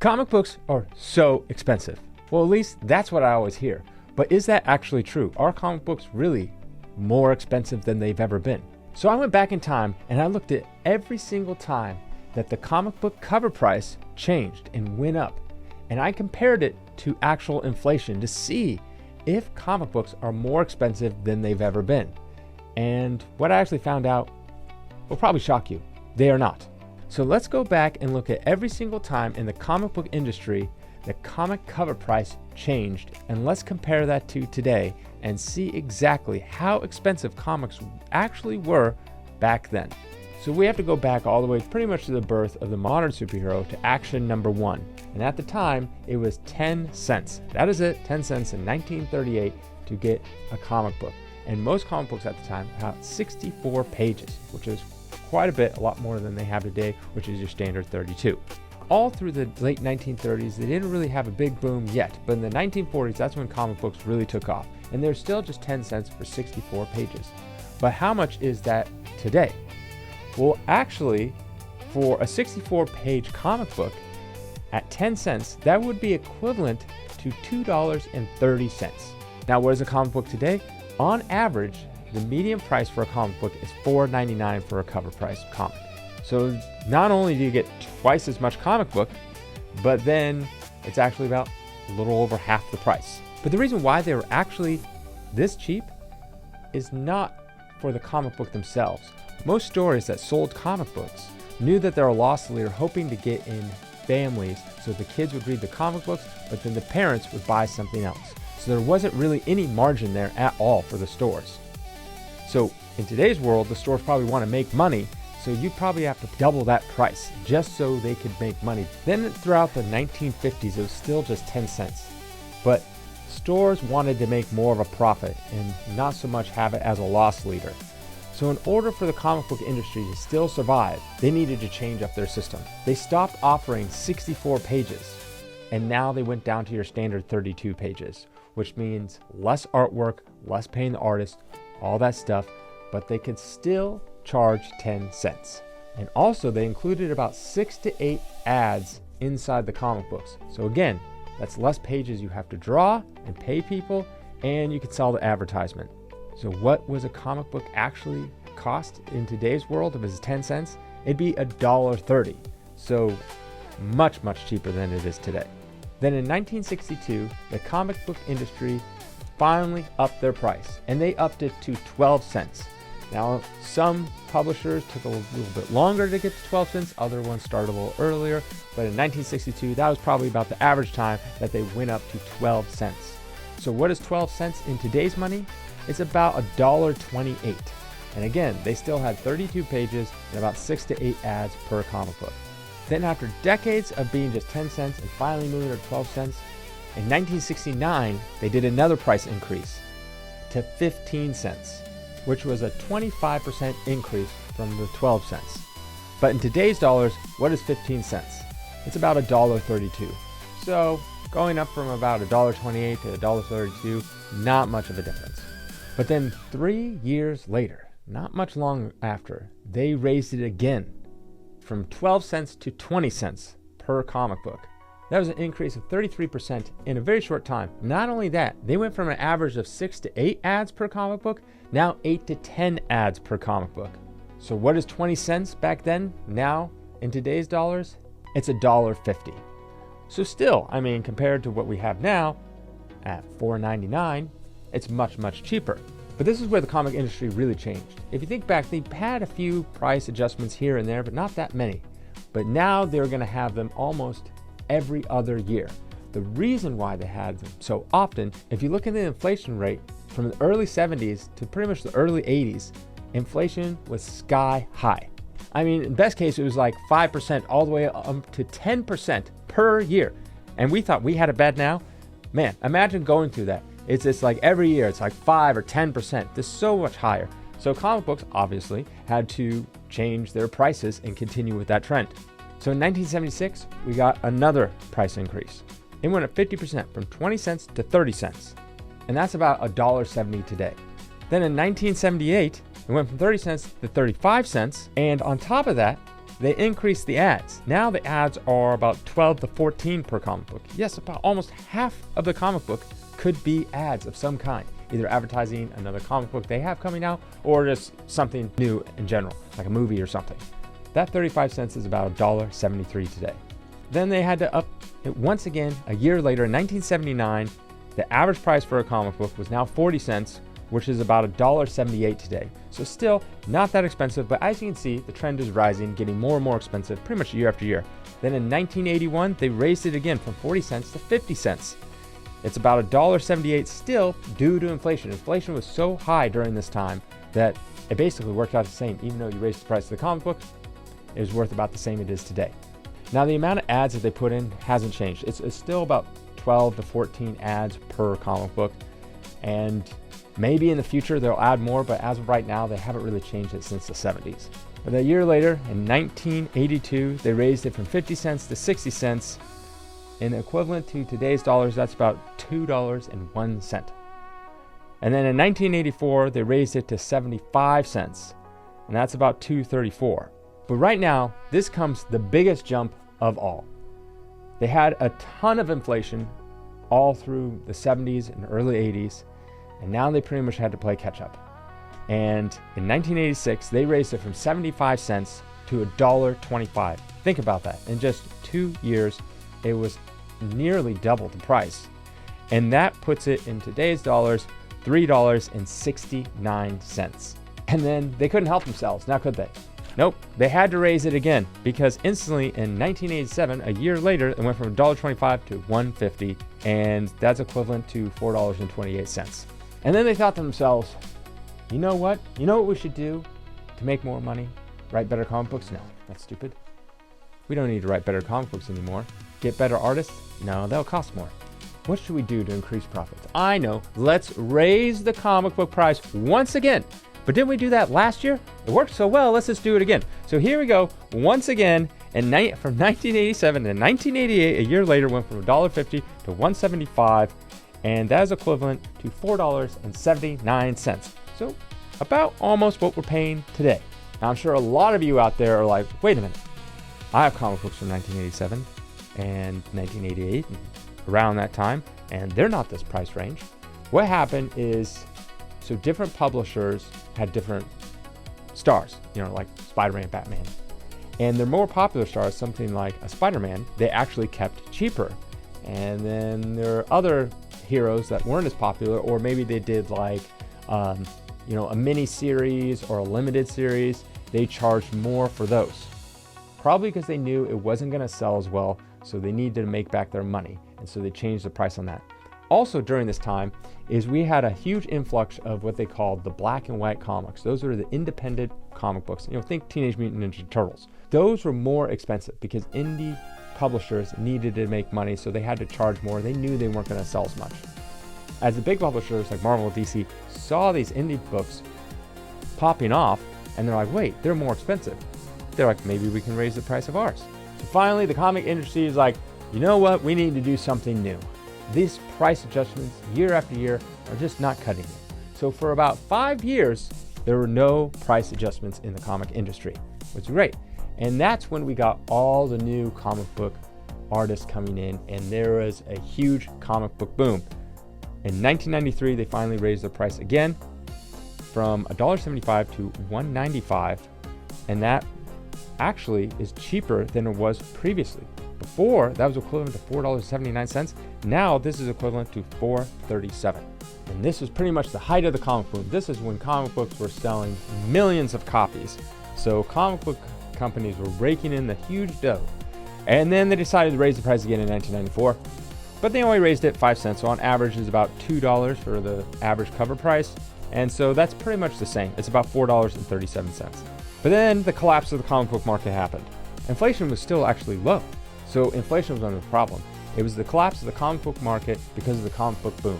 Comic books are so expensive. Well, at least that's what I always hear. But is that actually true? Are comic books really more expensive than they've ever been? So I went back in time and I looked at every single time that the comic book cover price changed and went up. And I compared it to actual inflation to see if comic books are more expensive than they've ever been. And what I actually found out will probably shock you. They are not. So let's go back and look at every single time in the comic book industry the comic cover price changed, and let's compare that to today and see exactly how expensive comics actually were back then. So we have to go back all the way pretty much to the birth of the modern superhero, to Action #1. And at the time, it was 10 cents. That is it, 10 cents in 1938 to get a comic book. And most comic books at the time had 64 pages, which is quite a bit, a lot more than they have today, which is your standard 32. All through the late 1930s, they didn't really have a big boom yet, but in the 1940s, that's when comic books really took off. And they're still just 10 cents for 64 pages. But how much is that today? Well, actually, for a 64-page comic book, at 10 cents, that would be equivalent to $2.30. Now, what is a comic book today? On average, the median price for a comic book is $4.99 for a cover price comic. So not only do you get twice as much comic book, but then it's actually about a little over half the price. But the reason why they were actually this cheap is not for the comic book themselves. Most stores that sold comic books knew that they were lossily or hoping to get in families so the kids would read the comic books, but then the parents would buy something else. So there wasn't really any margin there at all for the stores. So in today's world, the stores probably want to make money, so you probably have to double that price just so they could make money. Then throughout the 1950s, it was still just 10 cents. But stores wanted to make more of a profit and not so much have it as a loss leader. So in order for the comic book industry to still survive, they needed to change up their system. They stopped offering 64 pages, and now they went down to your standard 32 pages, which means less artwork, less paying the artist, all that stuff, but they could still charge 10 cents. And also they included about 6 to 8 ads inside the comic books. So again, that's less pages you have to draw and pay people, and you could sell the advertisement. So what was a comic book actually cost in today's world? If it was 10 cents, it'd be $1.30. So much, much cheaper than it is today. Then in 1962, the comic book industry finally upped their price, and they upped it to 12 cents. Now, some publishers took a little bit longer to get to 12 cents, other ones started a little earlier, but in 1962, that was probably about the average time that they went up to 12 cents. So what is 12 cents in today's money? It's about $1.28. And again, they still had 32 pages and about 6 to 8 ads per comic book. Then after decades of being just 10 cents and finally moving to 12 cents, in 1969, they did another price increase to 15 cents, which was a 25% increase from the 12 cents. But in today's dollars, what is 15 cents? It's about $1.32. So going up from about $1.28 to $1.32, not much of a difference. But then 3 years later, not much long after, they raised it again from 12 cents to 20 cents per comic book. That was an increase of 33% in a very short time. Not only that, they went from an average of 6 to 8 ads per comic book, now 8 to 10 ads per comic book. So what is 20 cents back then? Now, in today's dollars, it's $1.50. So still, I mean, compared to what we have now at $4.99, it's much, much cheaper. But this is where the comic industry really changed. If you think back, they've had a few price adjustments here and there, but not that many. But now they're going to have them almost every other year. The reason why they had them so often, if you look at the inflation rate from the early 70s to pretty much the early 80s, inflation was sky high. I mean, in best case, it was like 5% all the way up to 10% per year. And we thought we had it bad now. Man, imagine going through that. It's just like every year, it's like 5 or 10%. This is so much higher. So comic books obviously had to change their prices and continue with that trend. So in 1976, we got another price increase. It went up 50% from 20 cents to 30 cents. And that's about $1.70 today. Then in 1978, it went from 30 cents to 35 cents. And on top of that, they increased the ads. Now the ads are about 12 to 14 per comic book. Yes, about almost half of the comic book could be ads of some kind, either advertising another comic book they have coming out or just something new in general, like a movie or something. That 35 cents is about $1.73 today. Then they had to up it once again a year later in 1979. The average price for a comic book was now 40 cents, which is about $1.78 today. So still not that expensive, but as you can see, the trend is rising, getting more and more expensive pretty much year after year. Then in 1981, they raised it again from 40 cents to 50 cents. It's about $1.78 still due to inflation. Inflation was so high during this time that it basically worked out the same. Even though you raised the price of the comic book, it was worth about the same it is today. Now the amount of ads that they put in hasn't changed. It's still about 12 to 14 ads per comic book. And maybe in the future they'll add more, but as of right now, they haven't really changed it since the 70s. But a year later, in 1982, they raised it from 50 cents to 60 cents. In equivalent to today's dollars, that's about $2.01. And then in 1984, they raised it to 75 cents, and that's about $2.34. But right now, this comes the biggest jump of all. They had a ton of inflation all through the 70s and early 80s, and now they pretty much had to play catch up. And in 1986, they raised it from 75 cents to $1.25. Think about that. In just 2 years, it was nearly double the price. And that puts it in today's dollars, $3.69. And then they couldn't help themselves, now could they? Nope, they had to raise it again because instantly in 1987, a year later, it went from $1.25 to $1.50, and that's equivalent to $4.28. And then they thought to themselves, you know what? You know what we should do to make more money? Write better comic books? No, that's stupid. We don't need to write better comic books anymore. Get better artists? No, they'll cost more. What should we do to increase profits? I know, let's raise the comic book price once again. But didn't we do that last year? It worked so well, let's just do it again. So here we go, once again, and from 1987 to 1988, a year later, went from $1.50 to $1.75, and that is equivalent to $4.79. So about almost what we're paying today. Now I'm sure a lot of you out there are like, wait a minute, I have comic books from 1987 and 1988, and around that time, and they're not this price range. What happened is, so different publishers had different stars, like Spider-Man, Batman. And their more popular stars, something like a Spider-Man, they actually kept cheaper. And then there are other heroes that weren't as popular, or maybe they did like, a mini series or a limited series. They charged more for those. Probably because they knew it wasn't going to sell as well, so they needed to make back their money. And so they changed the price on that. Also during this time is we had a huge influx of what they called the black and white comics. Those are the independent comic books. Think Teenage Mutant Ninja Turtles. Those were more expensive because indie publishers needed to make money, so they had to charge more. They knew they weren't going to sell as much. As the big publishers like Marvel and DC saw these indie books popping off, and they're like, wait, they're more expensive. They're like, maybe we can raise the price of ours. So finally, the comic industry is like, you know what? We need to do something new. These price adjustments year after year are just not cutting it. So for about 5 years, there were no price adjustments in the comic industry, which is great. And that's when we got all the new comic book artists coming in, and there was a huge comic book boom. In 1993, they finally raised the price again from $1.75 to $1.95, and that actually is cheaper than it was previously. Before, that was equivalent to $4.79. Now this is equivalent to $4.37. And this was pretty much the height of the comic boom. This is when comic books were selling millions of copies. So comic book companies were raking in the huge dough. And then they decided to raise the price again in 1994. But they only raised it 5 cents. So on average, it's about $2 for the average cover price. And so that's pretty much the same. It's about $4.37. But then the collapse of the comic book market happened. Inflation was still actually low. So inflation was not the problem. It was the collapse of the comic book market because of the comic book boom.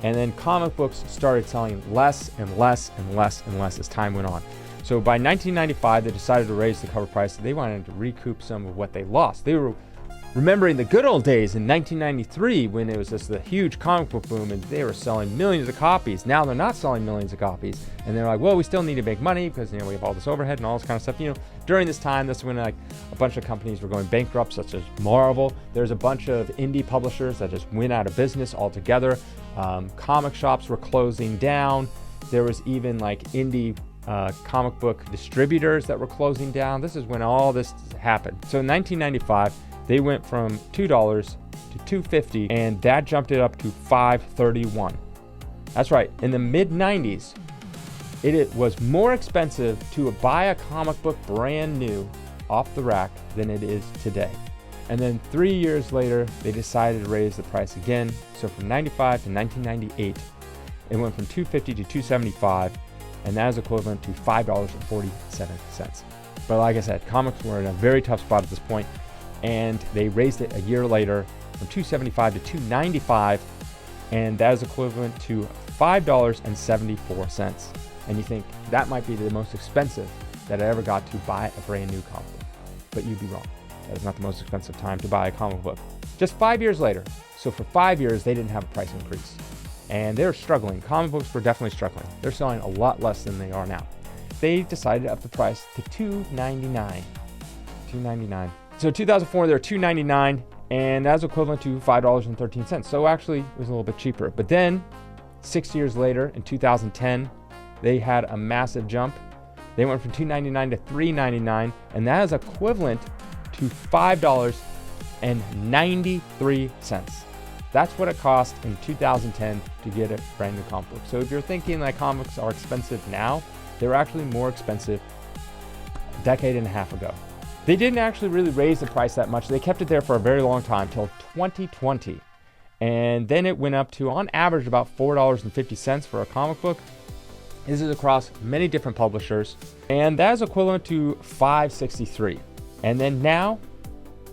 And then comic books started selling less and less and less and less as time went on. So by 1995, they decided to raise the cover price. They wanted to recoup some of what they lost. They were remembering the good old days in 1993 when it was just the huge comic book boom and they were selling millions of copies. Now they're not selling millions of copies. And they're like, well, we still need to make money because, we have all this overhead and all this kind of stuff. During this time, that's when like a bunch of companies were going bankrupt, such as Marvel. There's a bunch of indie publishers that just went out of business altogether. Comic shops were closing down. There was even like indie comic book distributors that were closing down. This is when all this happened. So in 1995, they went from $2 to $2.50, and that jumped it up to $5.31. That's right. In the mid-90s, it was more expensive to buy a comic book brand new off the rack than it is today. And then 3 years later, they decided to raise the price again. So from 95 to 1998, it went from $2.50 to $2.75, and that is equivalent to $5.47. But like I said, comics were in a very tough spot at this point, and they raised it a year later from $2.75 to $2.95, and that is equivalent to $5.74. And you think that might be the most expensive that I ever got to buy a brand new comic book. But you'd be wrong. That is not the most expensive time to buy a comic book. Just 5 years later. So for 5 years, they didn't have a price increase. And they're struggling. Comic books were definitely struggling. They're selling a lot less than they are now. They decided to up the price to $2.99. $2.99. So 2004, they were $2.99, and that's equivalent to $5.13. So actually, it was a little bit cheaper. But then, 6 years later, in 2010, they had a massive jump. They went from $2.99 to $3.99, and that is equivalent to $5.93. That's what it cost in 2010 to get a brand new comic book. So if you're thinking like comics are expensive now, they were actually more expensive a decade and a half ago. They didn't actually really raise the price that much. They kept it there for a very long time, till 2020. And then it went up to, on average, about $4.50 for a comic book. This is across many different publishers, and that is equivalent to $5.63. And then now,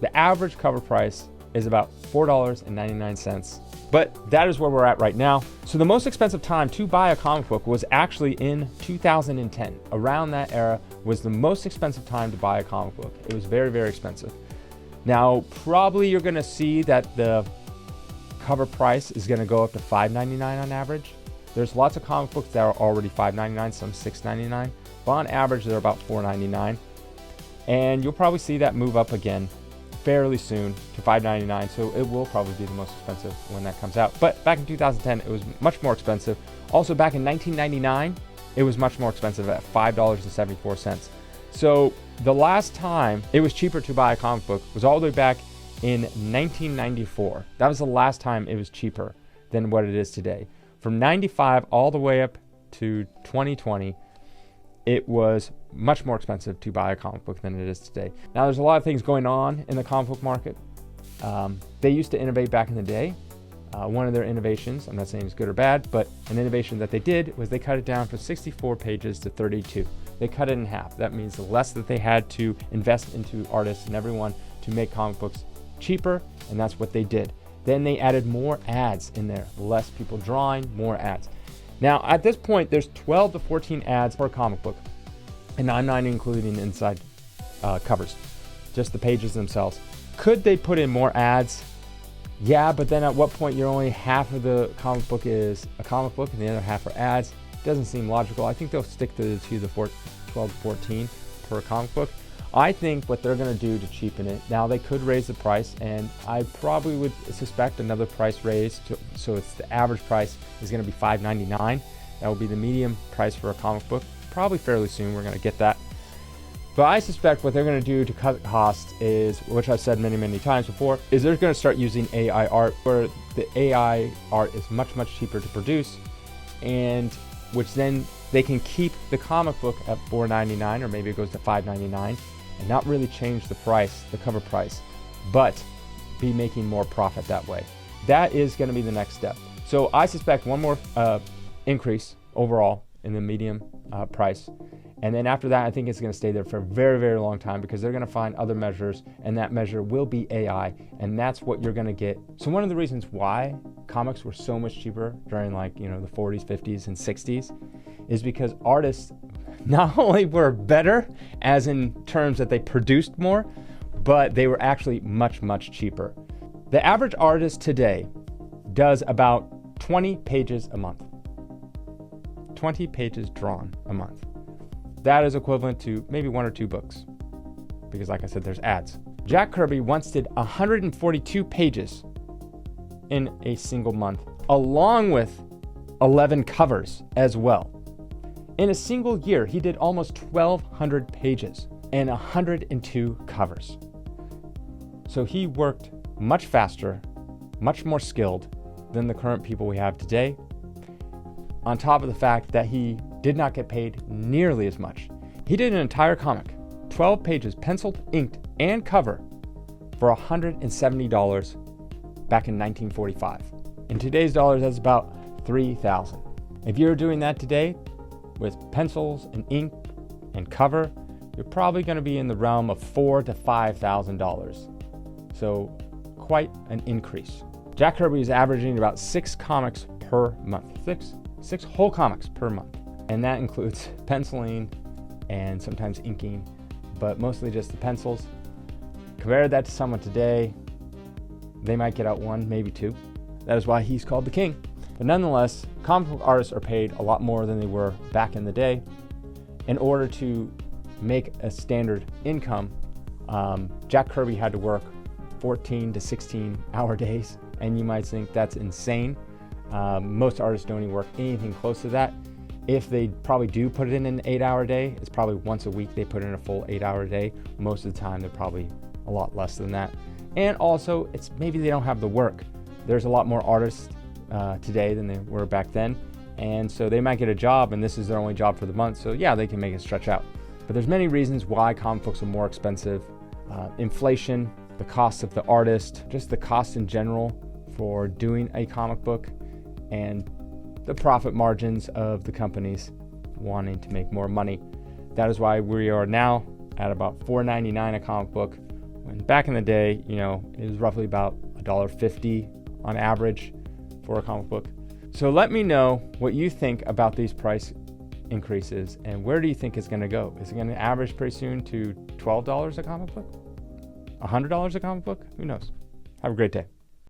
the average cover price is about $4.99. But that is where we're at right now. So the most expensive time to buy a comic book was actually in 2010. Around that era was the most expensive time to buy a comic book. It was very, very expensive. Now, probably you're gonna see that the cover price is gonna go up to $5.99 on average. There's lots of comic books that are already $5.99, some $6.99, but on average they're about $4.99. And you'll probably see that move up again fairly soon to $5.99, so it will probably be the most expensive when that comes out. But back in 2010, it was much more expensive. Also back in 1999, it was much more expensive at $5.74. So the last time it was cheaper to buy a comic book was all the way back in 1994. That was the last time it was cheaper than what it is today. From 95 all the way up to 2020, it was much more expensive to buy a comic book than it is today. Now, there's a lot of things going on in the comic book market. They used to innovate back in the day. One of their innovations, I'm not saying it's good or bad, but an innovation that they did was they cut it down from 64 pages to 32. They cut it in half. That means the less that they had to invest into artists and everyone to make comic books cheaper, and that's what they did. Then they added more ads in there, less people drawing, more ads. Now, at this point, there's 12 to 14 ads per comic book, and I'm not including inside covers, just the pages themselves. Could they put in more ads? Yeah, but then at what point you're only half of the comic book is a comic book and the other half are ads? Doesn't seem logical. I think they'll stick to the 12 to 14 per comic book. I think what they're going to do to cheapen it, now they could raise the price, and I probably would suspect another price raise, so it's the average price is going to be $5.99. That will be the medium price for a comic book. Probably fairly soon we're going to get that. But I suspect what they're going to do to cut costs is, which I've said many, many times before, is they're going to start using AI art, where the AI art is much, much cheaper to produce, and which then they can keep the comic book at $4.99, or maybe it goes to $5.99, and not really change the price, the cover price, but be making more profit that way. That is going to be the next step. So I suspect one more increase overall in the medium price. And then after that, I think it's going to stay there for a very, very long time, because they're going to find other measures, and that measure will be AI, and that's what you're going to get. So one of the reasons why comics were so much cheaper during the 40s, 50s, and 60s is because artists not only were better, as in terms that they produced more, but they were actually much, much cheaper. The average artist today does about 20 pages a month. 20 pages drawn a month. That is equivalent to maybe 1 or 2 books, because like I said, there's ads. Jack Kirby once did 142 pages in a single month, along with 11 covers as well. In a single year, he did almost 1,200 pages and 102 covers. So he worked much faster, much more skilled than the current people we have today, on top of the fact that he did not get paid nearly as much. He did an entire comic, 12 pages, penciled, inked, and cover for $170 back in 1945. In today's dollars, that's about $3,000. If you're doing that today with pencils and ink and cover, you're probably going to be in the realm of $4,000 to $5,000. So quite an increase. Jack Kirby is averaging about 6 comics per month. Six whole comics per month. And that includes penciling and sometimes inking, but mostly just the pencils. Compare that to someone today, they might get out 1, maybe 2. That is why he's called the king. But nonetheless, comic book artists are paid a lot more than they were back in the day. In order to make a standard income, Jack Kirby had to work 14 to 16 hour days. And you might think that's insane. Most artists don't even work anything close to that. If they probably do put it in an 8-hour day, it's probably once a week they put in a full 8-hour day. Most of the time, they're probably a lot less than that. And also, it's maybe they don't have the work. There's a lot more artists today than there were back then. And so they might get a job and this is their only job for the month. So yeah, they can make it stretch out. But there's many reasons why comic books are more expensive. Inflation, the cost of the artist, just the cost in general for doing a comic book, and the profit margins of the companies wanting to make more money. That is why we are now at about $4.99 a comic book, when back in the day, it was roughly about $1.50 on average for a comic book. So let me know what you think about these price increases, and where do you think it's going to go? Is it going to average pretty soon to $12 a comic book? $100 a comic book? Who knows? Have a great day.